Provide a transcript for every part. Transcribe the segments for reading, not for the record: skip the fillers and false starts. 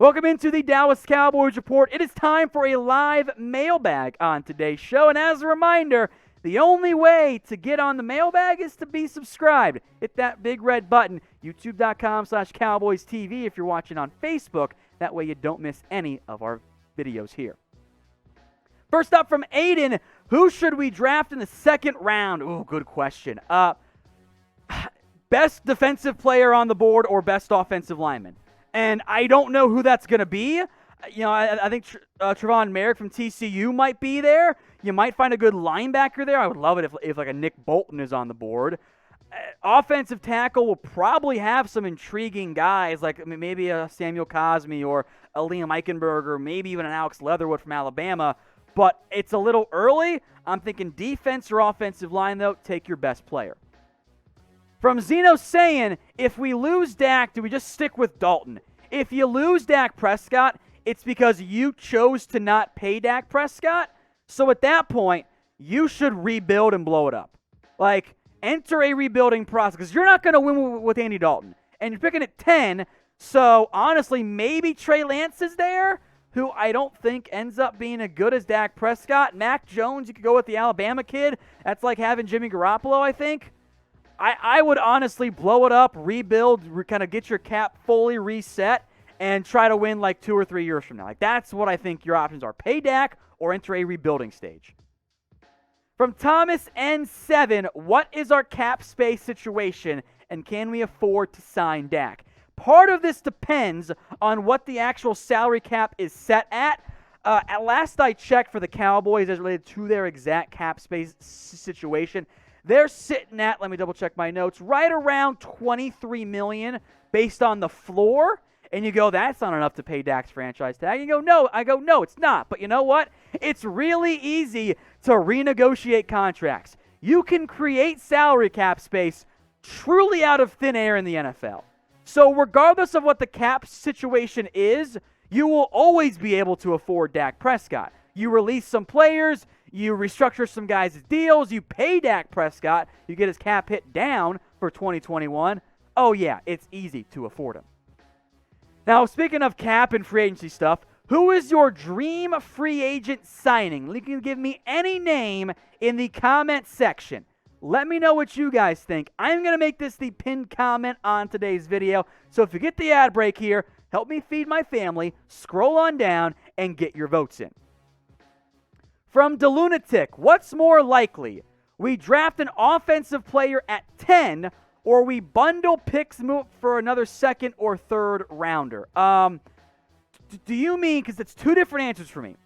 Welcome into the Dallas Cowboys Report. It is time for a live mailbag on today's show. And as a reminder, the only way to get on the mailbag is to be subscribed. Hit that big red button, youtube.com/Cowboys TV if you're watching on Facebook. That way you don't miss any of our videos here. First up from Aiden, who should we draft in the second round? Ooh, good question. Best defensive player on the board or best offensive lineman? And I don't know who that's going to be. You know, I think Trevon Merrick from TCU might be there. You might find a good linebacker there. I would love it if like a Nick Bolton is on the board. Offensive tackle will probably have some intriguing guys, like maybe a Samuel Cosmi or a Liam Eichenberger, maybe even an Alex Leatherwood from Alabama. But it's a little early. I'm thinking defense or offensive line, though. Take your best player. From Zeno saying, if we lose Dak, do we just stick with Dalton? If you lose Dak Prescott, it's because you chose to not pay Dak Prescott. So at that point, you should rebuild and blow it up. Like, enter a rebuilding process because you're not going to win with Andy Dalton. And you're picking at 10, so honestly, maybe Trey Lance is there, who I don't think ends up being as good as Dak Prescott. Mac Jones, you could go with the Alabama kid. That's like having Jimmy Garoppolo, I think. I would honestly blow it up, rebuild, kind of get your cap fully reset, and try to win like 2 or 3 years from now. Like, that's what I think your options are. Pay Dak or enter a rebuilding stage. From Thomas N7, what is our cap space situation, and can we afford to sign Dak? Part of this depends on what the actual salary cap is set at. At last I checked for the Cowboys as related to their exact cap space situation, they're sitting at, let me double check my notes, right around $23 million based on the floor. And you go, that's not enough to pay Dak's franchise tag. You go, no. I go, no, it's not. But you know what? It's really easy to renegotiate contracts. You can create salary cap space truly out of thin air in the NFL. So regardless of what the cap situation is, you will always be able to afford Dak Prescott. You release some players, you restructure some guys' deals, you pay Dak Prescott, you get his cap hit down for 2021. Oh yeah, it's easy to afford him. Now, speaking of cap and free agency stuff, who is your dream free agent signing? You can give me any name in the comment section. Let me know what you guys think. I'm going to make this the pinned comment on today's video. So if you get the ad break here, help me feed my family, scroll on down, and get your votes in. From DeLunatic, what's more likely? We draft an offensive player at 10, or we bundle picks for another second or third rounder? Do you mean, because it's two different answers for me,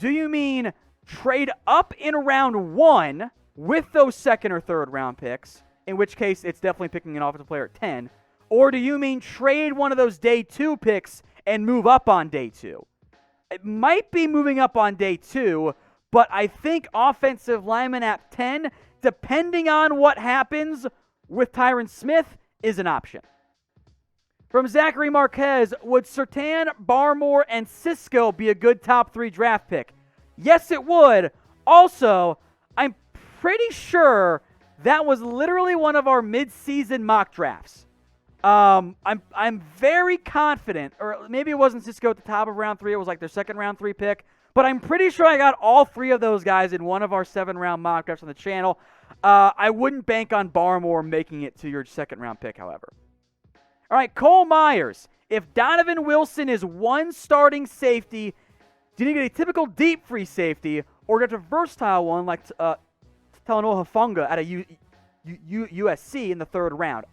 do you mean trade up in round 1 with those second or third round picks, in which case it's definitely picking an offensive player at 10, or do you mean trade one of those day 2 picks and move up on day 2? It might be moving up on day 2, but I think offensive lineman at 10, depending on what happens with Tyron Smith, is an option. From Zachary Marquez, would Sutrain, Barmore, and Cisco be a good top 3 draft pick? Yes, it would. Also, I'm pretty sure that was literally one of our mid-season mock drafts. I'm very confident, or maybe it wasn't Cisco at the top of round 3, it was like their second round 3 pick, but I'm pretty sure I got all 3 of those guys in one of our 7-round mock drafts on the channel. I wouldn't bank on Barmore making it to your second round pick, however. All right, Cole Meyers. If Donovan Wilson is one starting safety, do you get a typical deep free safety or get a versatile one like Talanoa Hufanga at a USC in the 3rd round?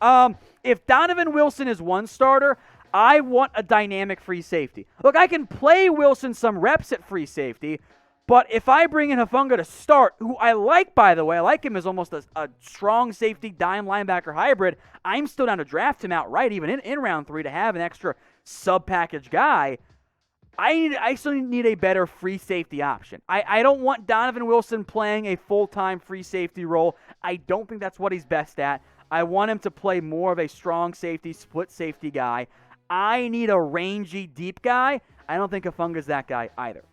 If Donovan Wilson is one starter, I want a dynamic free safety. Look, I can play Wilson some reps at free safety, but if I bring in Hufanga to start, who I like, by the way, I like him as almost a strong safety dime linebacker hybrid, I'm still down to draft him outright, even in round 3, to have an extra sub-package guy. I still need a better free safety option. I don't want Donovan Wilson playing a full-time free safety role. I don't think that's what he's best at. I want him to play more of a strong safety, split safety guy. I need a rangy, deep guy. I don't think Hufanga's that guy either.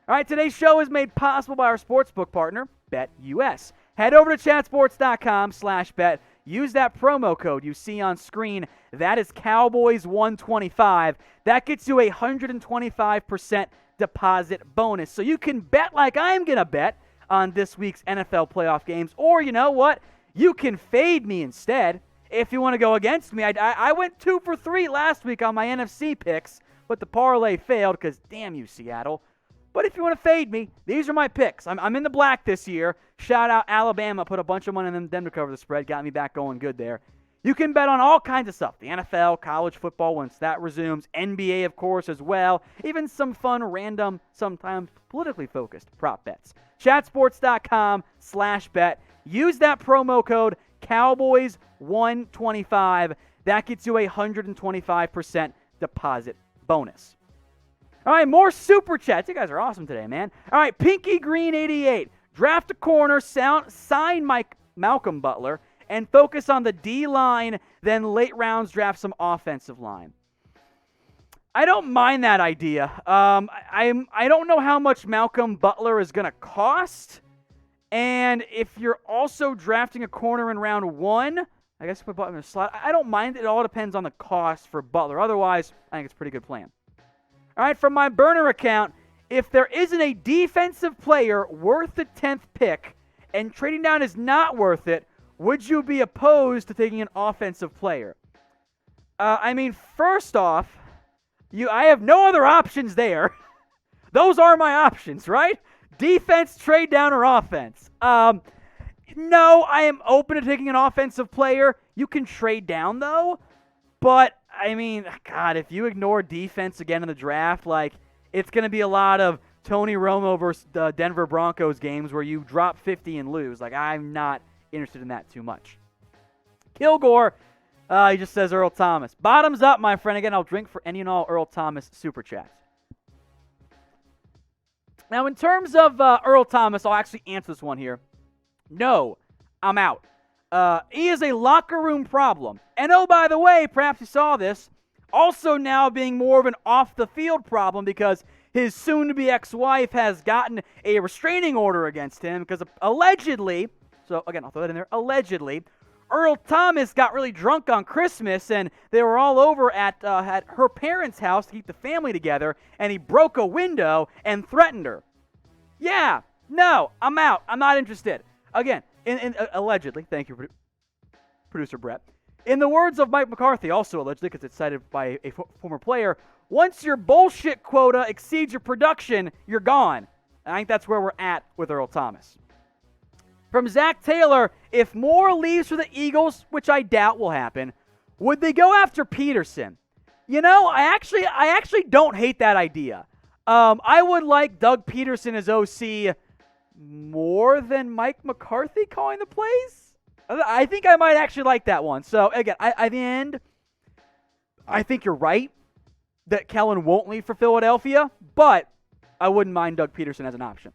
All right, today's show is made possible by our sportsbook partner, BetUS. Head over to chatsports.com/bet. use that promo code you see on screen. That is Cowboys125. That gets you a 125% deposit bonus. So you can bet like I'm going to bet on this week's NFL playoff games. Or you know what? You can fade me instead if you want to go against me. I went 2 for 3 last week on my NFC picks, but the parlay failed because damn you, Seattle. But if you want to fade me, these are my picks. I'm in the black this year. Shout out Alabama. Put a bunch of money on them to cover the spread. Got me back going good there. You can bet on all kinds of stuff. The NFL, college football once that resumes. NBA, of course, as well. Even some fun, random, sometimes politically focused prop bets. Chatsports.com/bet. Use that promo code Cowboys125. That gets you a 125% deposit bonus. All right, more super chats. You guys are awesome today, man. All right, Pinky Green 88. Draft a corner, sign Malcom Butler, and focus on the D-line, then late rounds draft some offensive line. I don't mind that idea. I don't know how much Malcom Butler is going to cost. And if you're also drafting a corner in round 1, I guess put Butler in the slot. I don't mind. It all depends on the cost for Butler. Otherwise, I think it's a pretty good plan. All right, from my burner account, if there isn't a defensive player worth the 10th pick and trading down is not worth it, would you be opposed to taking an offensive player? First off, I have no other options there. Those are my options, right? Defense, trade down, or offense. No, I am open to taking an offensive player. You can trade down, though. But, God, if you ignore defense again in the draft, it's going to be a lot of Tony Romo versus the Denver Broncos games where you drop 50 and lose. I'm not interested in that too much. Kilgore, he just says Earl Thomas. Bottoms up, my friend. Again, I'll drink for any and all Earl Thomas super chats. Now, in terms of Earl Thomas, I'll actually answer this one here. No, I'm out. He is a locker room problem. And oh, by the way, perhaps you saw this, also now being more of an off-the-field problem because his soon-to-be ex-wife has gotten a restraining order against him because allegedly, so again, I'll throw that in there, allegedly, Earl Thomas got really drunk on Christmas and they were all over at her parents' house to keep the family together, and he broke a window and threatened her. Yeah, no, I'm out. I'm not interested. Again, allegedly, thank you, producer Brett. In the words of Mike McCarthy, also allegedly because it's cited by a former player, once your bullshit quota exceeds your production, you're gone. I think that's where we're at with Earl Thomas. From Zach Taylor, if Moore leaves for the Eagles, which I doubt will happen, would they go after Pederson? I actually don't hate that idea. I would like Doug Pederson as OC more than Mike McCarthy calling the plays. I think I might actually like that one. So, again, at the end, I think you're right that Kellen won't leave for Philadelphia, but I wouldn't mind Doug Pederson as an option.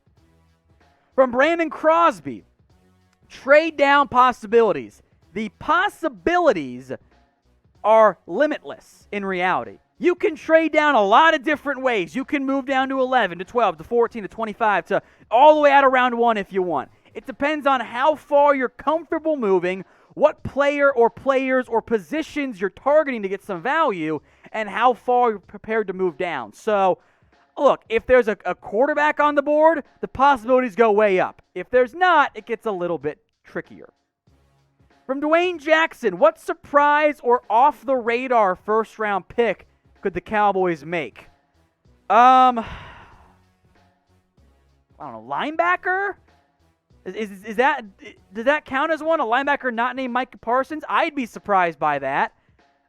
From Brandon Crosby, trade down possibilities. The possibilities are limitless in reality. You can trade down a lot of different ways. You can move down to 11, to 12, to 14, to 25, to all the way out of round 1 if you want. It depends on how far you're comfortable moving, what player or players or positions you're targeting to get some value, and how far you're prepared to move down. So, look, if there's a quarterback on the board, the possibilities go way up. If there's not, it gets a little bit trickier. From Duane Jackson, what surprise or off-the-radar first-round pick could the Cowboys make? I don't know, linebacker? Is that, does that count as one? A linebacker not named Micah Parsons? I'd be surprised by that.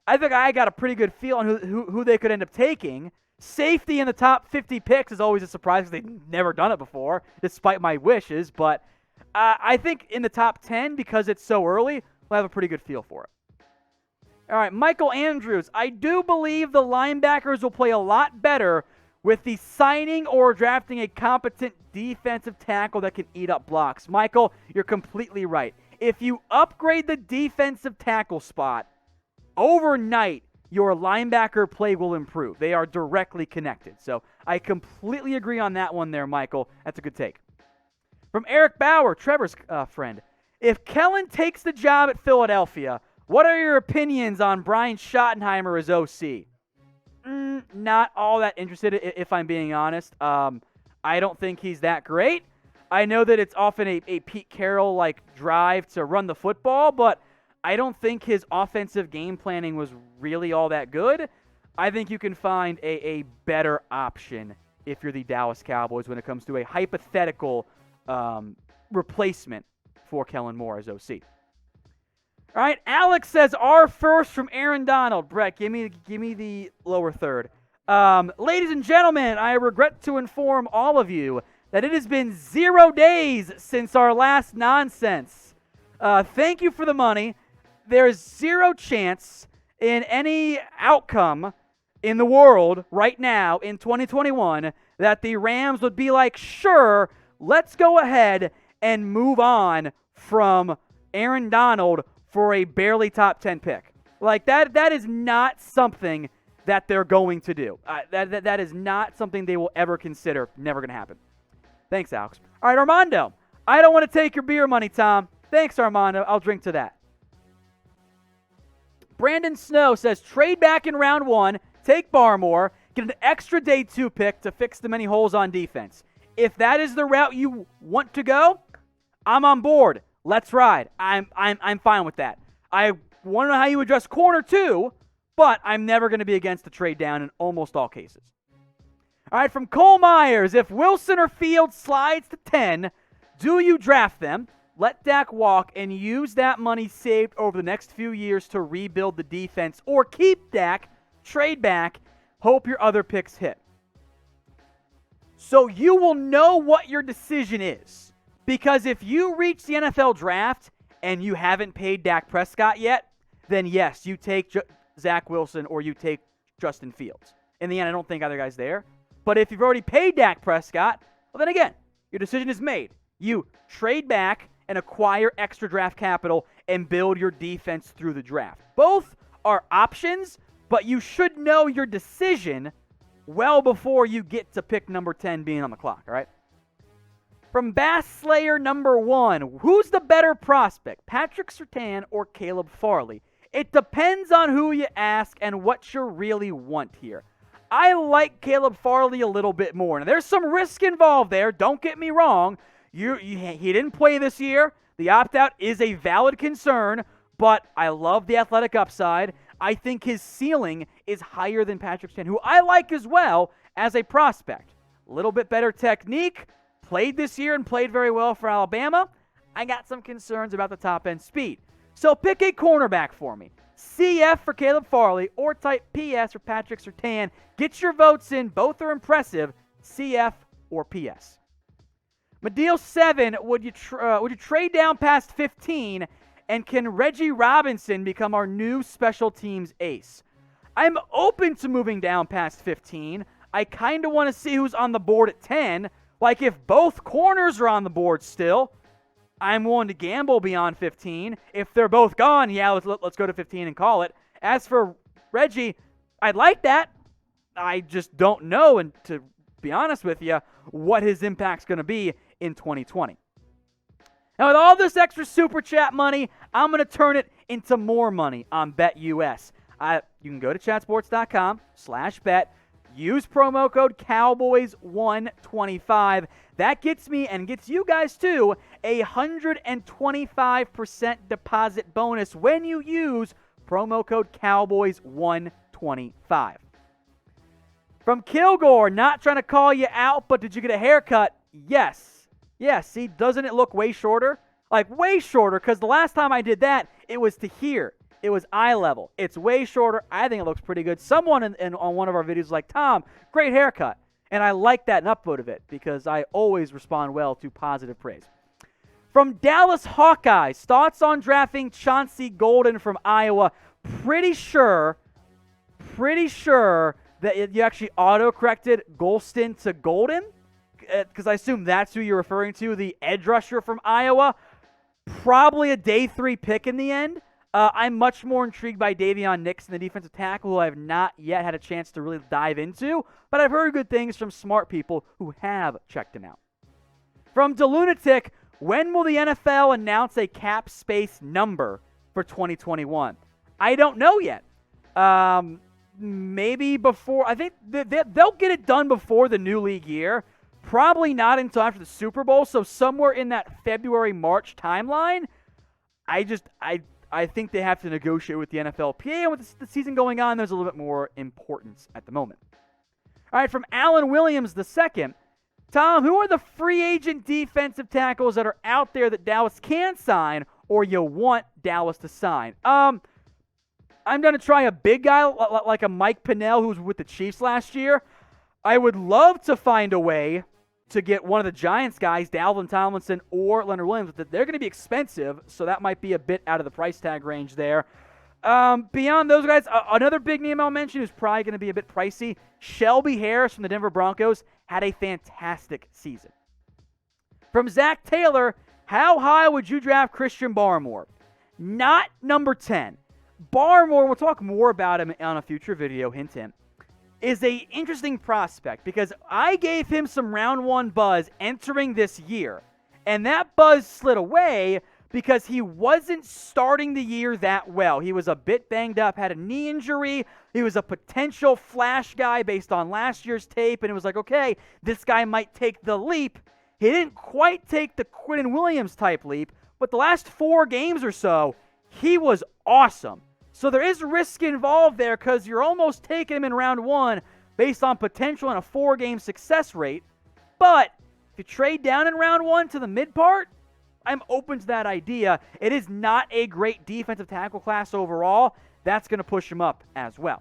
I think I got a pretty good feel on who they could end up taking. Safety in the top 50 picks is always a surprise because they've never done it before, despite my wishes. But I think in the top 10, because it's so early, we'll have a pretty good feel for it. All right, Michael Andrews. I do believe the linebackers will play a lot better with the signing or drafting a competent defensive tackle that can eat up blocks. Michael, you're completely right. If you upgrade the defensive tackle spot, overnight, your linebacker play will improve. They are directly connected. So I completely agree on that one there, Michael. That's a good take. From Eric Bauer, Trevor's friend. If Kellen takes the job at Philadelphia, what are your opinions on Brian Schottenheimer as OC? Not all that interested, if I'm being honest. I don't think he's that great. I know that it's often a Pete Carroll-like drive to run the football, but I don't think his offensive game planning was really all that good. I think you can find a better option if you're the Dallas Cowboys when it comes to a hypothetical replacement for Kellen Moore as OC. All right, Alex says our first from Aaron Donald. Brett, give me the lower third. Ladies and gentlemen, I regret to inform all of you that it has been 0 days since our last nonsense. Thank you for the money. There's zero chance in any outcome in the world right now in 2021 that the Rams would be like, sure, let's go ahead and move on from Aaron Donald for a barely top 10 pick. Like, that is not something that they're going to do. That is not something they will ever consider. Never going to happen. Thanks, Alex. All right, Armando. I don't want to take your beer money, Tom. Thanks, Armando. I'll drink to that. Brandon Snow says, trade back in round 1, take Barmore, get an extra day 2 pick to fix the many holes on defense. If that is the route you want to go, I'm on board. Let's ride. I'm fine with that. I want to know how you address corner 2, but I'm never going to be against the trade down in almost all cases. All right, from Cole Myers, if Wilson or Fields slides to 10, do you draft them, let Dak walk, and use that money saved over the next few years to rebuild the defense, or keep Dak, trade back, hope your other picks hit? So you will know what your decision is. Because if you reach the NFL draft and you haven't paid Dak Prescott yet, then yes, you take Zach Wilson or you take Justin Fields. In the end, I don't think either guy's there. But if you've already paid Dak Prescott, well, then again, your decision is made. You trade back and acquire extra draft capital and build your defense through the draft. Both are options, but you should know your decision well before you get to pick number 10 being on the clock, all right? From Bass Slayer number 1, who's the better prospect, Patrick Surtain or Caleb Farley? It depends on who you ask and what you really want here. I like Caleb Farley a little bit more. Now, there's some risk involved there. Don't get me wrong. He didn't play this year. The opt-out is a valid concern, but I love the athletic upside. I think his ceiling is higher than Patrick Surtain, who I like as well as a prospect. A little bit better technique. Played this year and played very well for Alabama. I got some concerns about the top-end speed. So pick a cornerback for me. CF for Caleb Farley or type PS for Patrick Surtain. Get your votes in. Both are impressive. CF or PS. Medial 7, would you trade down past 15, and can Reggie Robinson become our new special teams ace? I'm open to moving down past 15. I kind of want to see who's on the board at 10. Like, if both corners are on the board still, I'm willing to gamble beyond 15. If they're both gone, yeah, let's go to 15 and call it. As for Reggie, I'd like that. I just don't know, and to be honest with you, what his impact's going to be in 2020. Now, with all this extra Super Chat money, I'm going to turn it into more money on BetUS. You can go to chatsports.com/bet. Use promo code Cowboys125. That gets me and gets you guys too a 125% deposit bonus when you use promo code Cowboys125. From Kilgore, not trying to call you out, but did you get a haircut? Yes. Yes, see, doesn't it look way shorter? Like, way shorter, because the last time I did that, it was to here. It was eye level. It's way shorter. I think it looks pretty good. Someone on one of our videos was like, Tom, great haircut. And I like that and upvoted it because I always respond well to positive praise. From Dallas Hawkeyes, thoughts on drafting Chauncey Golden from Iowa. Pretty sure that you actually auto-corrected Golston to Golden, because I assume that's who you're referring to, the edge rusher from Iowa. Probably a day 3 pick in the end. I'm much more intrigued by Davion Nixon, the defensive tackle, who I have not yet had a chance to really dive into, but I've heard good things from smart people who have checked him out. From DeLunatic, When will the NFL announce a cap space number for 2021? I don't know yet. Maybe before. I think they'll get it done before the new league year. Probably not until after the Super Bowl. So somewhere in that February-March timeline. I think they have to negotiate with the NFLPA. And with the season going on, there's a little bit more importance at the moment. All right, from Alan Williams II. Tom, who are the free agent defensive tackles that are out there that Dallas can sign or you want Dallas to sign? I'm going to try a big guy like a Mike Pinnell who was with the Chiefs last year. I would love to find a way to get one of the Giants guys, Dalvin Tomlinson or Leonard Williams. They're going to be expensive, so that might be a bit out of the price tag range there. Beyond those guys, another big name I'll mention who's probably going to be a bit pricey, Shelby Harris from the Denver Broncos, had a fantastic season. From Zach Taylor, how high would you draft Christian Barmore? Not number 10. Barmore, we'll talk more about him on a future video, hint, is a interesting prospect because I gave him some round one buzz entering this year, and that buzz slid away because he wasn't starting the year that well. He was a bit banged up, had a knee injury. He was a potential flash guy based on last year's tape, and it was like, okay, this guy might take the leap. He didn't quite take the Quinnen Williams type leap, but the last 4 games or so, he was awesome. So there is risk involved there because you're almost taking him in round 1 based on potential and a 4-game success rate. But if you trade down in round 1 to the mid part, I'm open to that idea. It is not a great defensive tackle class overall. That's going to push him up as well.